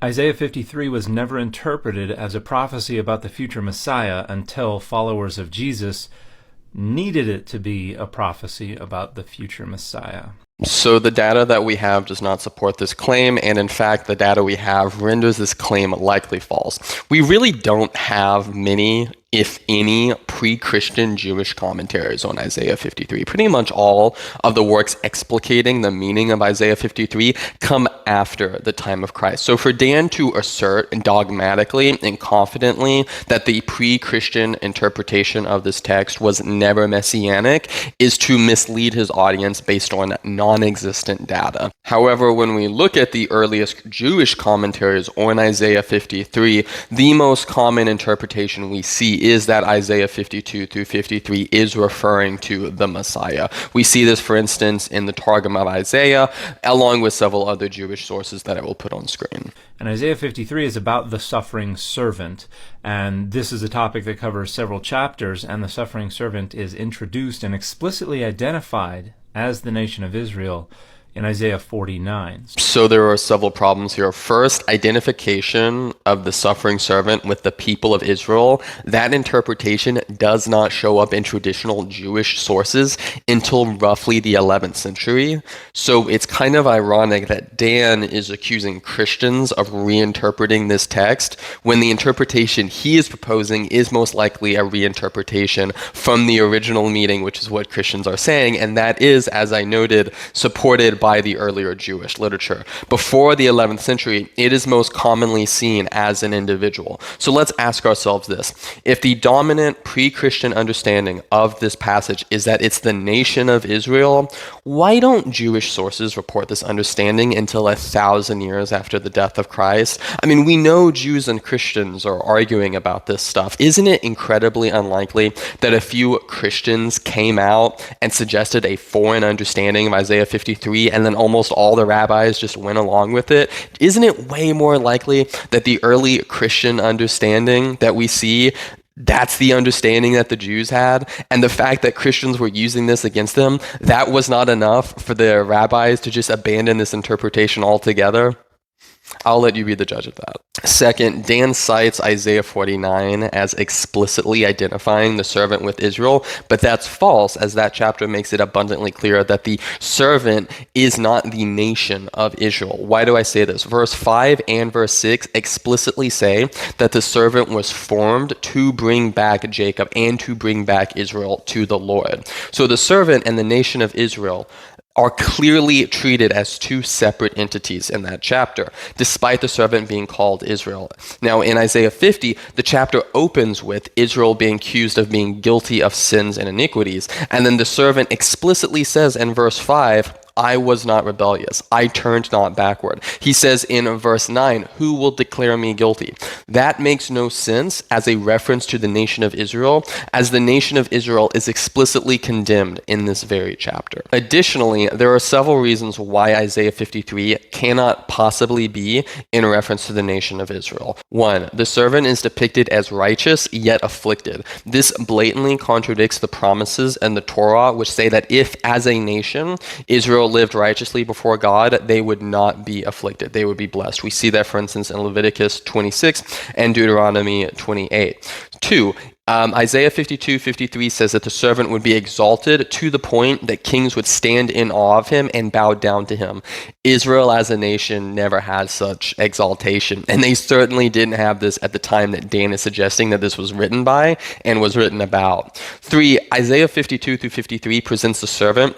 Isaiah 53 was never interpreted as a prophecy about the future Messiah until followers of Jesus needed it to be a prophecy about the future Messiah. So the data that we have does not support this claim, and in fact, the data we have renders this claim likely false. We really don't have many, if any, pre-Christian Jewish commentaries on Isaiah 53. Pretty much all of the works explicating the meaning of Isaiah 53 come after the time of Christ. So for Dan to assert dogmatically and confidently that the pre-Christian interpretation of this text was never messianic is to mislead his audience based on non-existent data. However, when we look at the earliest Jewish commentaries on Isaiah 53, the most common interpretation we see is that Isaiah 52 through 53 is referring to the Messiah. We see this, for instance, in the Targum of Isaiah, along with several other Jewish sources that I will put on screen. And Isaiah 53 is about the suffering servant, and this is a topic that covers several chapters, and the suffering servant is introduced and explicitly identified as the nation of Israel in Isaiah 49. So there are several problems here. First, identification of the suffering servant with the people of Israel. That interpretation does not show up in traditional Jewish sources until roughly the 11th century. So it's kind of ironic that Dan is accusing Christians of reinterpreting this text when the interpretation he is proposing is most likely a reinterpretation from the original meaning, which is what Christians are saying, and that is, as I noted, supported by the earlier Jewish literature. Before the 11th century, it is most commonly seen as an individual. So let's ask ourselves this. If the dominant pre-Christian understanding of this passage is that it's the nation of Israel, why don't Jewish sources report this understanding until 1,000 years after the death of Christ? I mean, we know Jews and Christians are arguing about this stuff. Isn't it incredibly unlikely that a few Christians came out and suggested a foreign understanding of Isaiah 53 and then almost all the rabbis just went along with it? Isn't it way more likely that the early Christian understanding that we see, that's the understanding that the Jews had, and the fact that Christians were using this against them, that was not enough for the rabbis to just abandon this interpretation altogether? I'll let you be the judge of that. Second, Dan cites Isaiah 49 as explicitly identifying the servant with Israel, but that's false, as that chapter makes it abundantly clear that the servant is not the nation of Israel. Why do I say this? Verse 5 and verse 6 explicitly say that the servant was formed to bring back Jacob and to bring back Israel to the Lord. So the servant and the nation of Israel are clearly treated as two separate entities in that chapter, despite the servant being called Israel. Now, in Isaiah 50, the chapter opens with Israel being accused of being guilty of sins and iniquities, and then the servant explicitly says in verse 5, I was not rebellious. I turned not backward. He says in verse 9, who will declare me guilty? That makes no sense as a reference to the nation of Israel, as the nation of Israel is explicitly condemned in this very chapter. Additionally, there are several reasons why Isaiah 53 cannot possibly be in reference to the nation of Israel. One, the servant is depicted as righteous yet afflicted. This blatantly contradicts the promises in the Torah, which say that if, as a nation, Israel lived righteously before God, they would not be afflicted. They would be blessed. We see that, for instance, in Leviticus 26 and Deuteronomy 28. Two, Isaiah 52:53 says that the servant would be exalted to the point that kings would stand in awe of him and bow down to him. Israel as a nation never had such exaltation, and they certainly didn't have this at the time that Dan is suggesting that this was written by and was written about. Three, Isaiah 52-53 presents the servant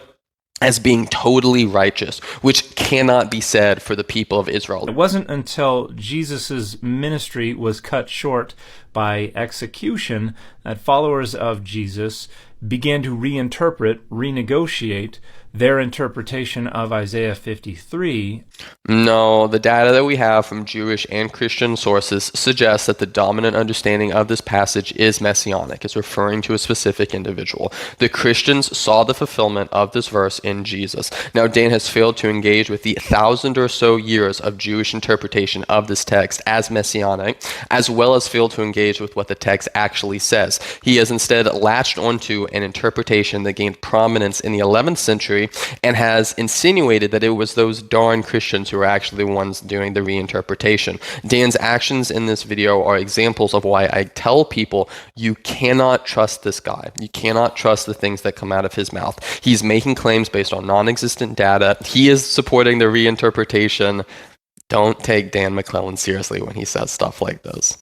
as being totally righteous, which cannot be said for the people of Israel. It wasn't until Jesus' ministry was cut short by execution that followers of Jesus began to reinterpret, renegotiate their interpretation of Isaiah 53. No, the data that we have from Jewish and Christian sources suggests that the dominant understanding of this passage is messianic. It's referring to a specific individual. The Christians saw the fulfillment of this verse in Jesus. Now, Dan has failed to engage with the 1,000 or so years of Jewish interpretation of this text as messianic, as well as failed to engage with what the text actually says. He has instead latched onto to an interpretation that gained prominence in the 11th century and has insinuated that it was those darn Christians who were actually the ones doing the reinterpretation. Dan's actions in this video are examples of why I tell people you cannot trust this guy. You cannot trust the things that come out of his mouth. He's making claims based on non-existent data. He is supporting the reinterpretation. Don't take Dan McClellan seriously when he says stuff like this.